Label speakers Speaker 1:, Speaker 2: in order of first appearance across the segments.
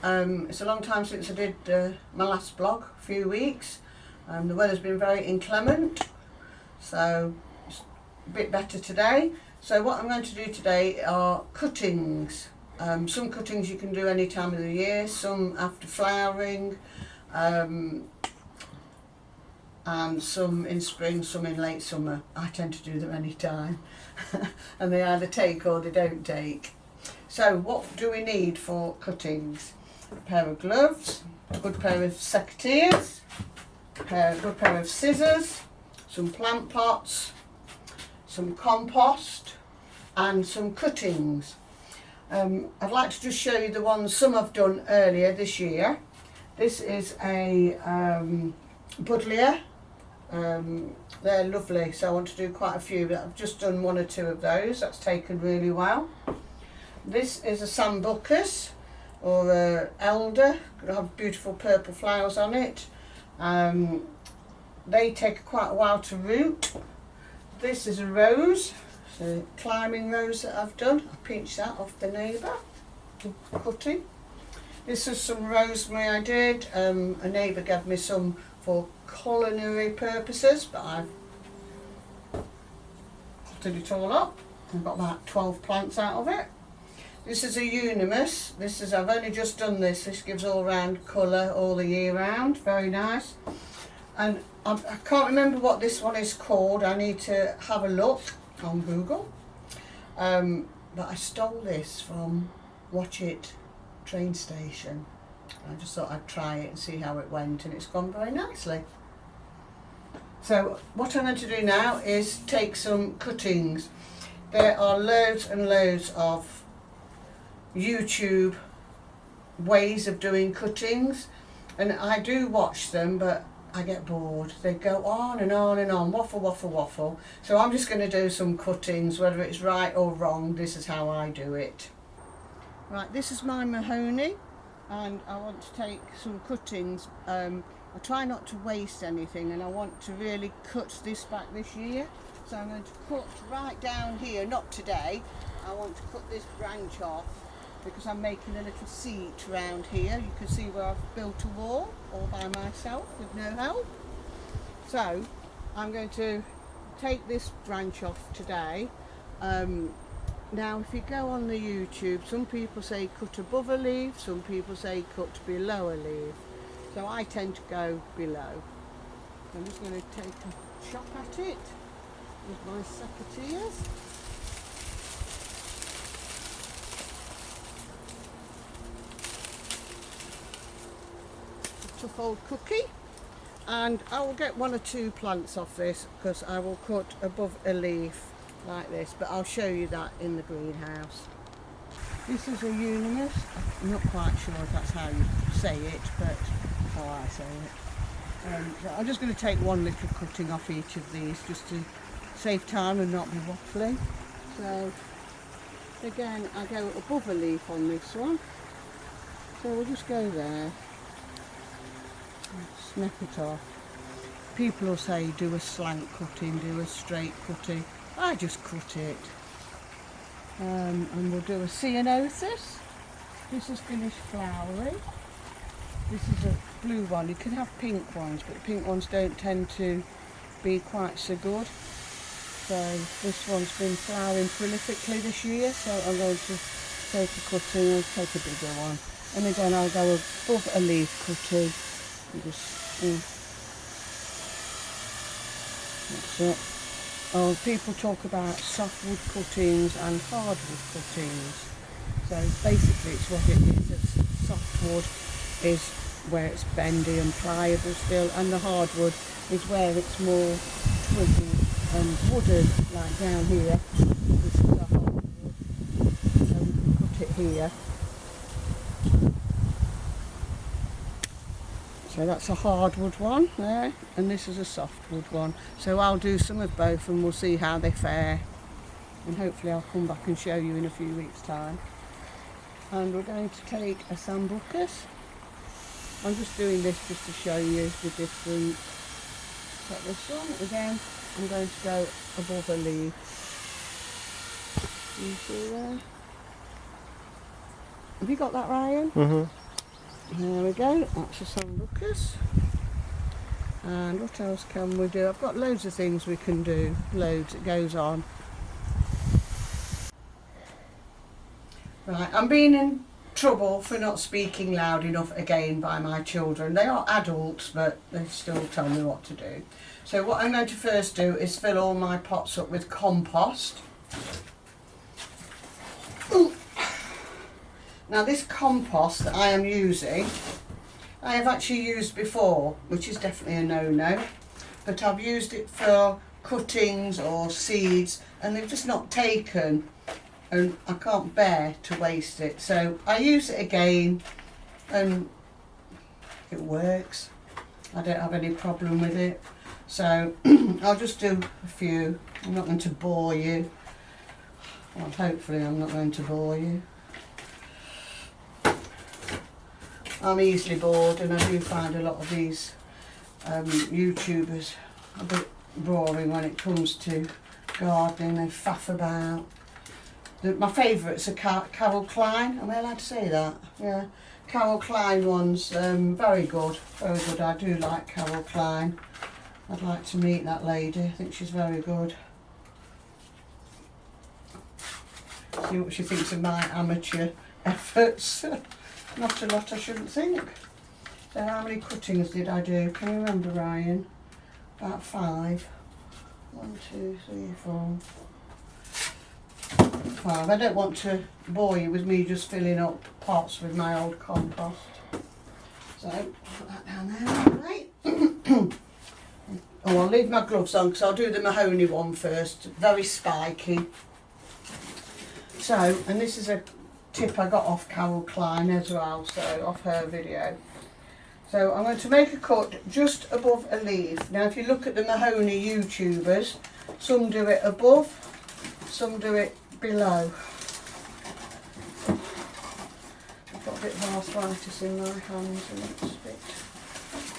Speaker 1: It's a long time since I did my last vlog, a few weeks. The weather's been very inclement, so it's a bit better today. So what I'm going to do today are cuttings. Some cuttings you can do any time of the year, some after flowering, and some in spring, some in late summer. I tend to do them any time and they either take or they don't take. So what do we need for cuttings? A pair of gloves, a good pair of secateurs, a good pair of scissors, some plant pots, some compost and some cuttings. I'd like to just show you the ones some I've done earlier this year. This is a buddleia. They're lovely, so I want to do quite a few, but I've just done one or two of those. That's taken really well. This is a sambucus or a elder. They have beautiful purple flowers on it. They take quite a while to root. This is a rose, so climbing rose that I've done. I pinched that off the neighbour, cutting. This is some rosemary I did. A neighbour gave me some for culinary purposes, but I've potted it all up. I've got about 12 plants out of it. This is a unimus. I've only just done this. This gives all round colour all the year round. Very nice. And I can't remember what this one is called. I need to have a look on Google. But I stole this from Watch It train station. I just thought I'd try it and see how it went, and it's gone very nicely. So what I'm going to do now is take some cuttings. There are loads and loads of YouTube ways of doing cuttings, and I do watch them, but I get bored. They go on and on and on, waffle, waffle, waffle. So I'm just going to do some cuttings, whether it's right or wrong. This is how I do it. Right, this is my mahogany, and I want to take some cuttings. I try not to waste anything, and I want to really cut this back this year. So I'm going to cut right down here, not today. I want to cut this branch off because I'm making a little seat around here. You can see where I've built a wall all by myself with no help. So I'm going to take this branch off today. Now if you go on the YouTube, some people say cut above a leaf, some people say cut below a leaf. So I tend to go below. I'm just going to take a shot at it with my secateurs. Tough old cookie, and I will get one or two plants off this because I will cut above a leaf like this, but I'll show you that in the greenhouse. This is a unimus. I'm not quite sure if that's how you say it, but that's how I say it. So I'm just going to take one little cutting off each of these just to save time and not be waffling. So again, I go above a leaf on this one, so we'll just go there. Snap it off. People will say do a slant cutting, do a straight cutting. I just cut it. And we'll do a ceanothus. This is finished flowering. This is a blue one. You can have pink ones, but the pink ones don't tend to be quite so good. So this one's been flowering prolifically this year, so I'm going to take a cutting and take a bigger one. And again, I'll go above a leaf cutting. That's it. Oh, people talk about softwood cuttings and hardwood cuttings. So basically it's what it is. It's softwood is where it's bendy and pliable still, and the hardwood is where it's more twiggy and wooded, like down here. This is a hardwood. So we can cut it here. So that's a hardwood one there, and this is a softwood one. So I'll do some of both and we'll see how they fare. And hopefully I'll come back and show you in a few weeks' time. And we're going to take a sambucus. I'm just doing this just to show you the difference. Got this one again. I'm going to go above a leaf. You see there? Have you got that, Ryan?
Speaker 2: Mm-hmm.
Speaker 1: There we go, that's the sunlookers. And what else can we do? I've got loads of things we can do, loads, it goes on. Right, I'm being in trouble for not speaking loud enough again by my children. They are adults, but they still tell me what to do. So what I'm going to first do is fill all my pots up with compost. Ooh. Now this compost that I am using, I have actually used before, which is definitely a no-no, but I've used it for cuttings or seeds and they've just not taken, and I can't bear to waste it. So I use it again and it works. I don't have any problem with it. So I'll just do a few. I'm not going to bore you. Well, hopefully I'm not going to bore you. I'm easily bored, and I do find a lot of these YouTubers a bit boring when it comes to gardening. They faff about. My favourites are Carol Klein. Am I allowed to say that? Yeah, Carol Klein ones, very good, very good. I do like Carol Klein. I'd like to meet that lady. I think she's very good. See what she thinks of my amateur efforts. Not a lot, I shouldn't think. So how many cuttings did I do? Can you remember, Ryan? About 5. 1, 2, 3, 4, 5. I don't want to bore you with me just filling up pots with my old compost. So put that down there, right? Oh, I'll leave my gloves on because I'll do the mahogany one first. Very spiky. So, and this is a tip I got off Carol Klein as well, so off her video. So I'm going to make a cut just above a leaf. Now if you look at the mahogany YouTubers, some do it above, some do it below. I've got a bit of arthritis in my hands and it's a bit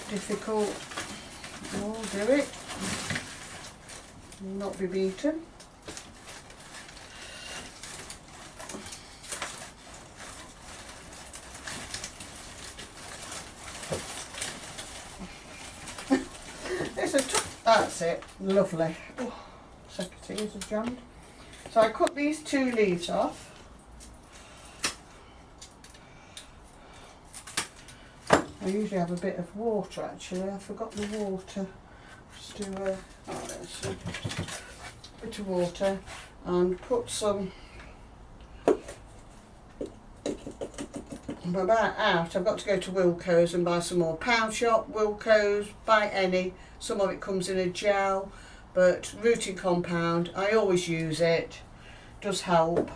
Speaker 1: difficult. I'll do it, not be beaten. That's it, lovely. Oh, secateurs have jammed. So I cut these 2 leaves off. I usually have a bit of water actually, I forgot the water. Just do a bit of water and put some about out. I've got to go to Wilko's and buy some more. Pound Shop, Wilko's, buy any. Some of it comes in a gel, but rooting compound, I always use it, does help,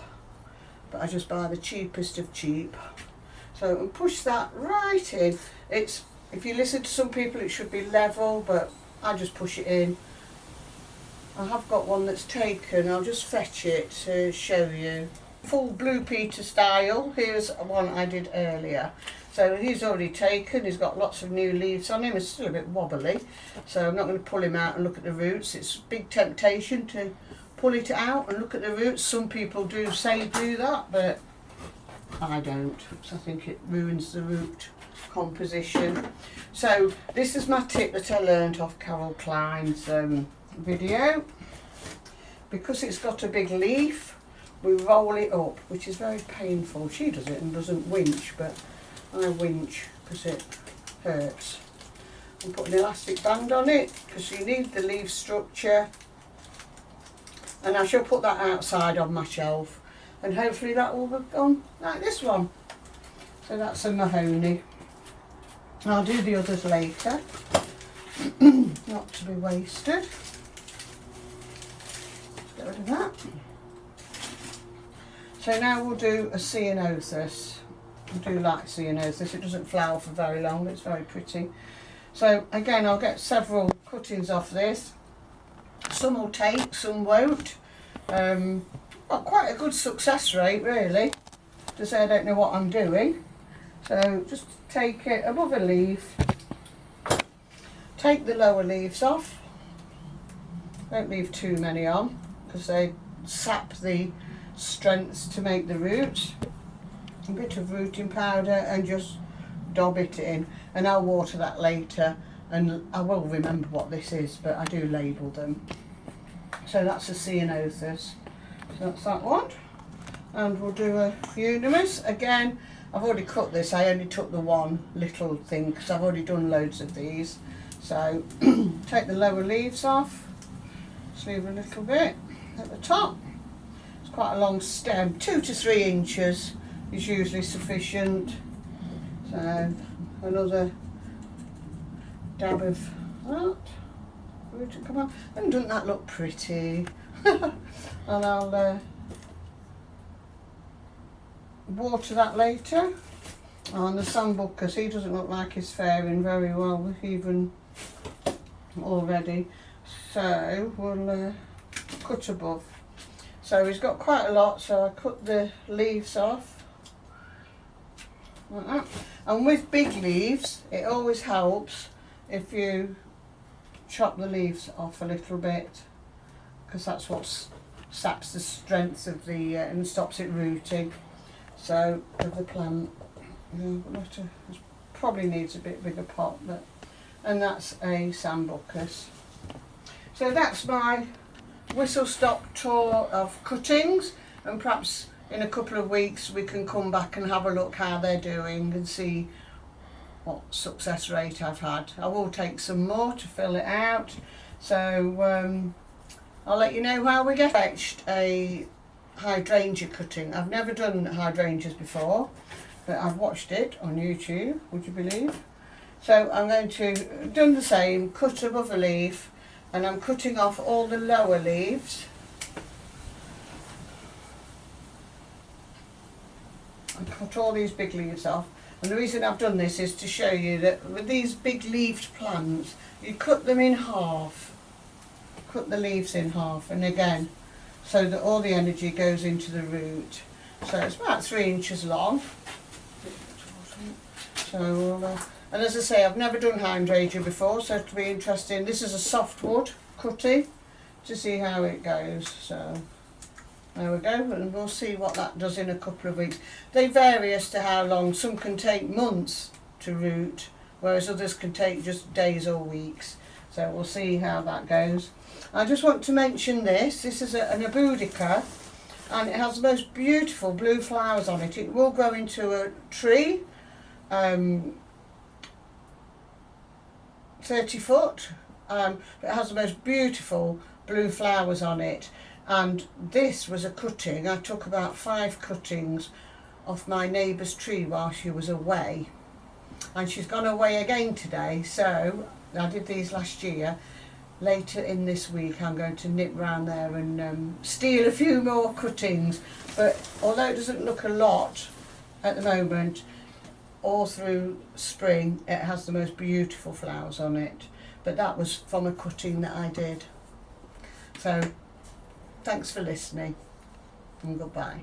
Speaker 1: but I just buy the cheapest of cheap. So and push that right in. It's, if you listen to some people it should be level, but I just push it in. I have got one that's taken, I'll just fetch it to show you. Full Blue Peter style, here's one I did earlier. So he's already taken, he's got lots of new leaves on him, he's still a bit wobbly, so I'm not going to pull him out and look at the roots. It's a big temptation to pull it out and look at the roots. Some people do say do that, but I don't, because I think it ruins the root composition. So this is my tip that I learned off Carol Klein's video. Because it's got a big leaf, we roll it up, which is very painful. She does it and doesn't winch, but I winch because it hurts. And put an elastic band on it because you need the leaf structure. And I shall put that outside on my shelf, and hopefully that will have gone like this one. So that's a mahogany. I'll do the others later, not to be wasted. Let's get rid of that. So now we'll do a ceanothus. I do like ceanothus, it doesn't flower for very long, but it's very pretty. So again, I'll get several cuttings off this. Some will take, some won't. Got quite a good success rate really, to say I don't know what I'm doing. So just take it above a leaf, take the lower leaves off, don't leave too many on because they sap the strengths to make the roots. A bit of rooting powder and just dob it in, and I'll water that later, and I will remember what this is, but I do label them. So that's a Ceanothus, so that's that one. And we'll do a Euonymus. Again, I've already cut this, I only took the one little thing because I've already done loads of these. So take the lower leaves off, just leave a little bit at the top. It's quite a long stem, 2 to 3 inches is usually sufficient. So another dab of that. Come on, and doesn't that look pretty? And I'll water that later. And the Sambucus, he doesn't look like he's faring very well even already. So we'll cut above. So he's got quite a lot, so I cut the leaves off. Like that. And with big leaves, it always helps if you chop the leaves off a little bit, because that's what saps the strength of the and stops it rooting. So of the plant, it probably needs a bit bigger pot, but and that's a Sambucus. So that's my whistle stop tour of cuttings, and perhaps in a couple of weeks we can come back and have a look how they're doing and see what success rate I've had. I will take some more to fill it out, so I'll let you know how we get. Fetched a hydrangea cutting. I've never done hydrangeas before, but I've watched it on YouTube, would you believe? So I'm going to do the same, cut above a leaf, and I'm cutting off all the lower leaves. I cut all these big leaves off, and the reason I've done this is to show you that with these big leaved plants, you cut them in half, cut the leaves in half, and again, so that all the energy goes into the root. So it's about 3 inches long. So, and as I say, I've never done hydrangea before, so it'll be interesting. This is a softwood cutting to see how it goes. So there we go, and we'll see what that does in a couple of weeks. They vary as to how long. Some can take months to root, whereas others can take just days or weeks. So we'll see how that goes. I just want to mention this. This is an Abudica, and it has the most beautiful blue flowers on it. It will grow into a tree, 30 foot. It has the most beautiful blue flowers on it. And this was a cutting. I took about 5 cuttings off my neighbour's tree while she was away. And she's gone away again today, so I did these last year. Later in this week I'm going to nip round there and steal a few more cuttings. But although it doesn't look a lot at the moment, all through spring it has the most beautiful flowers on it. But that was from a cutting that I did. So thanks for listening, and goodbye.